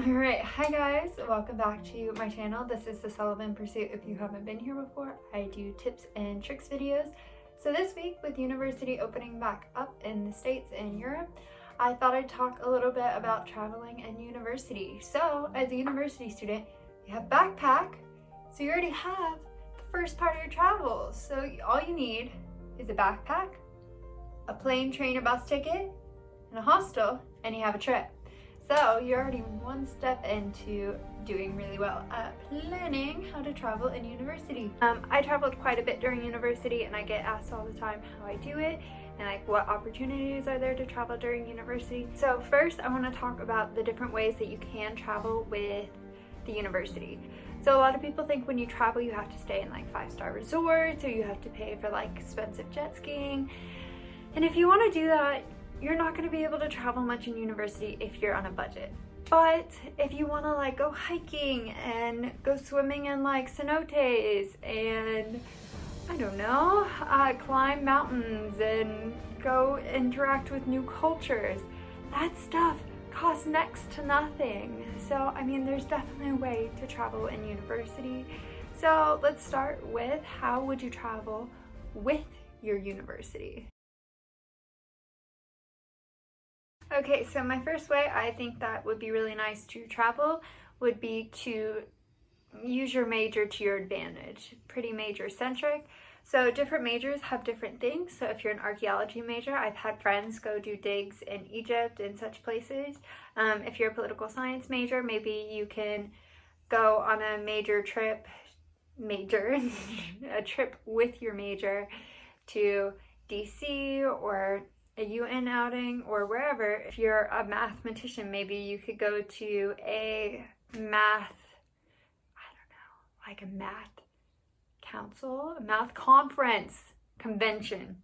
Alright, hi guys, welcome back to my channel. This is the Sullivan Pursuit. If you haven't been here before, I do tips and tricks videos. So this week, with university opening back up in the States and Europe, I thought I'd talk a little bit about traveling and university. So as a university student, you have backpack, so you already have the first part of your travels. So all you need is a backpack, a plane, train, or bus ticket, and a hostel, and you have a trip. So you're already one step into doing really well at planning how to travel in university. I traveled quite a bit during university, and I get asked all the time how I do it and like what opportunities are there to travel during university. So first I want to talk about the different ways that you can travel with the university. So a lot of people think when you travel you have to stay in like 5-star resorts or you have to pay for like expensive jet skiing. And if you want to do that, you're not going to be able to travel much in university if you're on a budget. But if you want to like go hiking and go swimming in like cenotes and I don't know, climb mountains and go interact with new cultures, that stuff costs next to nothing. So I mean, there's definitely a way to travel in university. So let's start with, how would you travel with your university? Okay, so my first way I think that would be really nice to travel would be to use your major to your advantage. Pretty major centric. So different majors have different things. So if you're an archaeology major, I've had friends go do digs in Egypt and such places. If you're a political science major, maybe you can go on a major trip, a trip with your major to DC or a UN outing or wherever. If you're a mathematician, maybe you could go to a math council, a math conference, convention.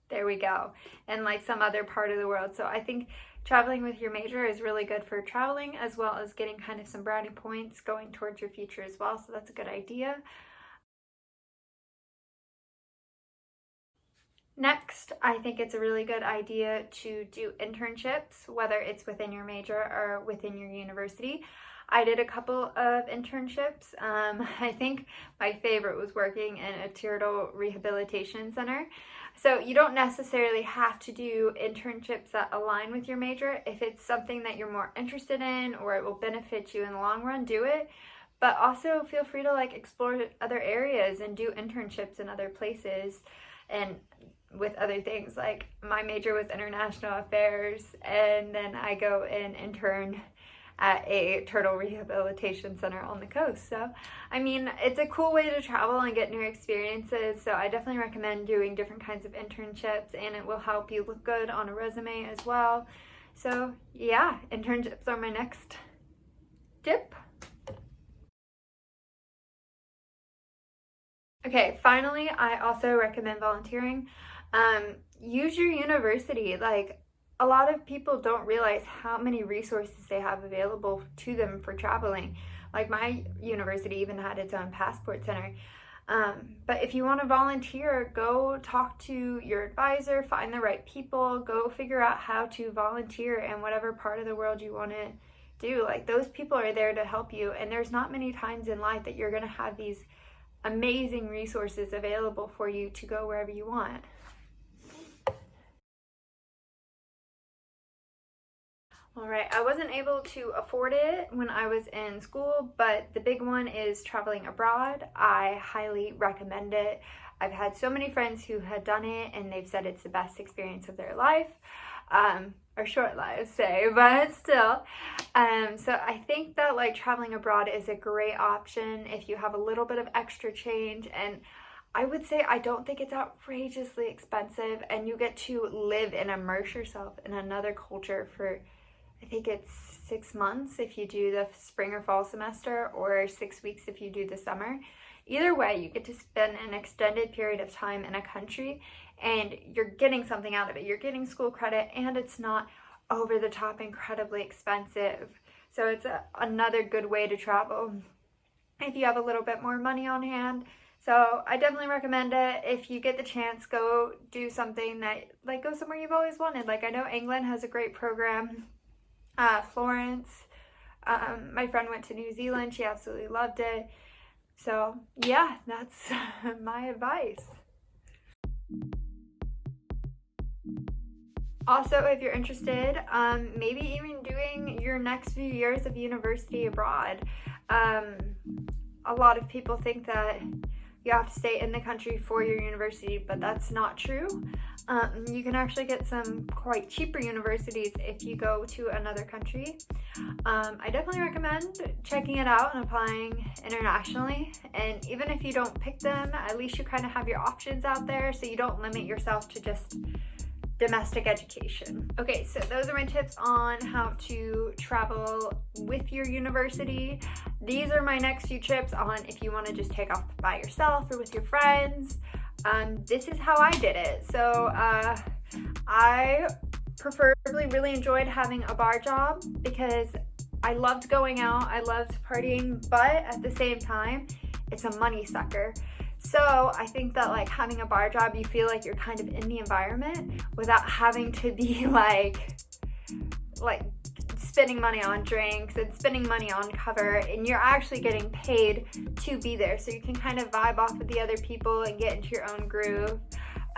There we go. And like some other part of the world. So I think traveling with your major is really good for traveling, as well as getting kind of some brownie points going towards your future as well. So that's a good idea. Next, I think it's a really good idea to do internships, whether it's within your major or within your university. I did a couple of internships. I think my favorite was working in a turtle rehabilitation center. So you don't necessarily have to do internships that align with your major. If it's something that you're more interested in or it will benefit you in the long run, do it. But also feel free to like explore other areas and do internships in other places and with other things. Like my major was international affairs, and then I go and intern at a turtle rehabilitation center on the coast. So I mean, it's a cool way to travel and get new experiences. So I definitely recommend doing different kinds of internships, and it will help you look good on a resume as well. So yeah, internships are my next tip. Okay, finally, I also recommend volunteering. Use your university. Like, a lot of people don't realize how many resources they have available to them for traveling. Like my university even had its own passport center. But if you want to volunteer, go talk to your advisor, find the right people, go figure out how to volunteer in whatever part of the world you want to do. Like, those people are there to help you, and there's not many times in life that you're going to have these amazing resources available for you to go wherever you want. All right, I wasn't able to afford it when I was in school, but the big one is traveling abroad. I highly recommend it. I've had so many friends who had done it, and they've said it's the best experience of their life. Or short lives, say, but still. So I think that like traveling abroad is a great option if you have a little bit of extra change, and I would say I don't think it's outrageously expensive, and you get to live and immerse yourself in another culture for, I think it's 6 months if you do the spring or fall semester, or 6 weeks if you do the summer. Either way, you get to spend an extended period of time in a country, and you're getting something out of it. You're getting school credit, and it's not over the top incredibly expensive. So it's another good way to travel if you have a little bit more money on hand. So I definitely recommend it. If you get the chance, go do something that, like, go somewhere you've always wanted. Like, I know England has a great program, Florence, My friend went to New Zealand. She absolutely loved it. So yeah, that's my advice. Also, if you're interested, maybe even doing your next few years of university abroad. A lot of people think that you have to stay in the country for your university, but that's not true. You can actually get some quite cheaper universities if you go to another country. I definitely recommend checking it out and applying internationally. And even if you don't pick them, at least you kind of have your options out there, so you don't limit yourself to just domestic education. Okay, so those are my tips on how to travel with your university. These are my next few tips on if you want to just take off by yourself or with your friends. This is how I did it. So I preferably really enjoyed having a bar job because I loved going out, I loved partying, but at the same time, it's a money sucker. So I think that like having a bar job, you feel like you're kind of in the environment without having to be like spending money on drinks and spending money on cover, and you're actually getting paid to be there. So you can kind of vibe off with the other people and get into your own groove.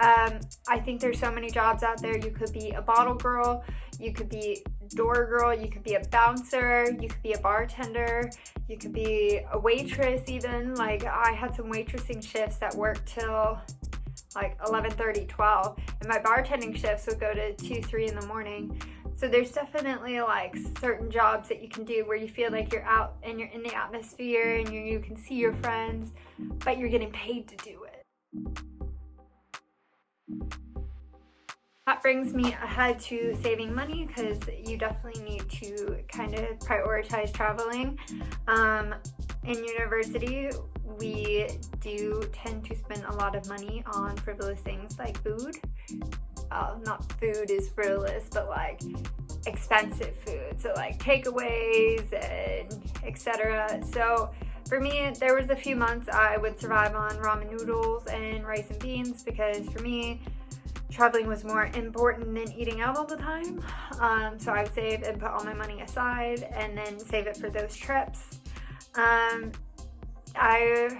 I think there's so many jobs out there. You could be a bottle girl, you could be door girl, you could be a bouncer, you could be a bartender, you could be a waitress even. Like I had some waitressing shifts that worked till like 11:30, 12, and my bartending shifts would go to 2, 3 in the morning. So there's definitely like certain jobs that you can do where you feel like you're out and you're in the atmosphere and you can see your friends, but you're getting paid to do it. That brings me ahead to saving money, because you definitely need to kind of prioritize traveling. In university, we do tend to spend a lot of money on frivolous things like food. Not food is frivolous, but like expensive food. So like takeaways and etc. So for me, there was a few months I would survive on ramen noodles and rice and beans, because for me, traveling was more important than eating out all the time. So I would save and put all my money aside and then save it for those trips. I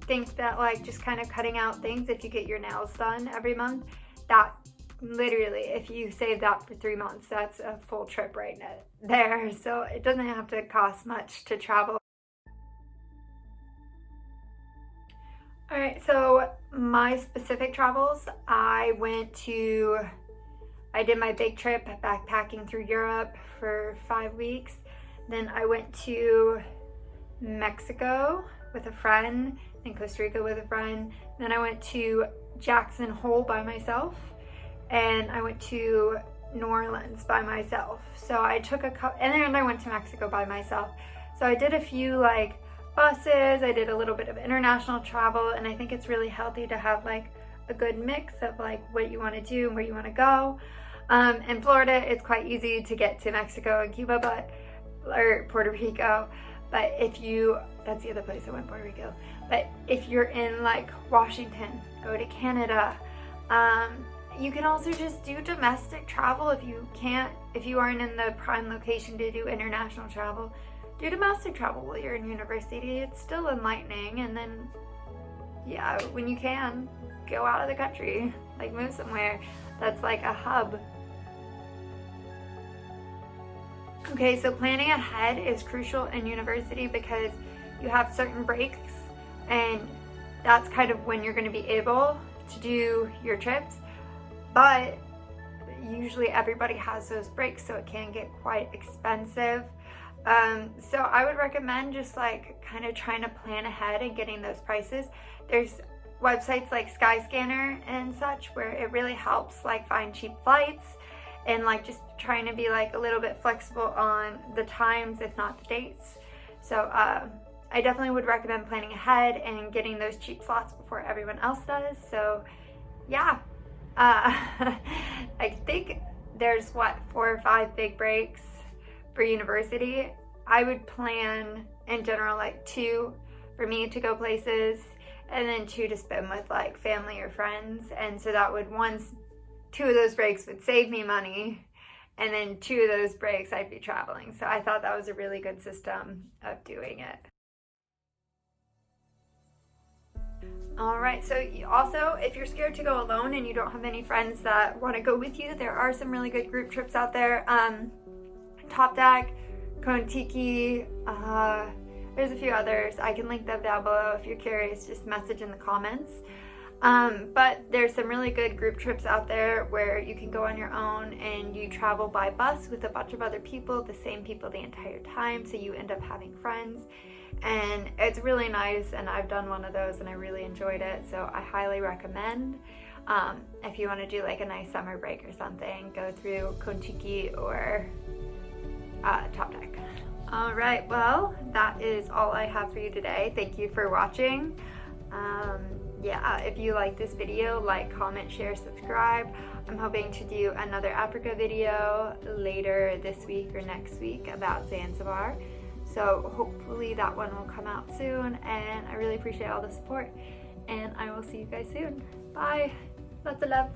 think that like just kind of cutting out things, if you get your nails done every month, that literally, if you save that for 3 months, that's a full trip right there. So it doesn't have to cost much to travel. All right, so my specific travels, I did my big trip backpacking through Europe for 5 weeks. Then I went to Mexico with a friend, and Costa Rica with a friend. Then I went to Jackson Hole by myself, and I went to New Orleans by myself. So I took and then I went to Mexico by myself. So I did a few like buses, I did a little bit of international travel, and I think it's really healthy to have like a good mix of like what you want to do and where you want to go. In Florida, it's quite easy to get to Mexico and Cuba, or Puerto Rico, but that's the other place I went, Puerto Rico. But if you're in like Washington, go to Canada. You can also just do domestic travel if you aren't in the prime location to do international travel. Do domestic travel while you're in university. It's still enlightening. And then, yeah, when you can, go out of the country, like move somewhere that's like a hub. Okay, so planning ahead is crucial in university because you have certain breaks, and that's kind of when you're going to be able to do your trips. But usually everybody has those breaks, so it can get quite expensive. So I would recommend just like kind of trying to plan ahead and getting those prices. There's websites like Skyscanner and such where it really helps like find cheap flights, and like just trying to be like a little bit flexible on the times, if not the dates. So I definitely would recommend planning ahead and getting those cheap slots before everyone else does. So yeah. I think there's 4 or 5 big breaks for university. I would plan in general like 2 for me to go places, and then 2 to spend with like family or friends. And so that would 2 of those breaks would save me money, and then 2 of those breaks I'd be traveling. So I thought that was a really good system of doing it. Alright, so also, if you're scared to go alone and you don't have any friends that want to go with you, there are some really good group trips out there. Top Deck, Kon-Tiki, there's a few others. I can link them down below if you're curious, just message in the comments. But there's some really good group trips out there where you can go on your own and you travel by bus with a bunch of other people, the same people the entire time, so you end up having friends. And it's really nice, and I've done one of those and I really enjoyed it, so I highly recommend. If you want to do like a nice summer break or something, go through Kon-Tiki or Top Deck. Alright, well, that is all I have for you today. Thank you for watching. Yeah, if you like this video, like, comment, share, subscribe. I'm hoping to do another Africa video later this week or next week about Zanzibar. So hopefully that one will come out soon, and I really appreciate all the support, and I will see you guys soon. Bye. Lots of love.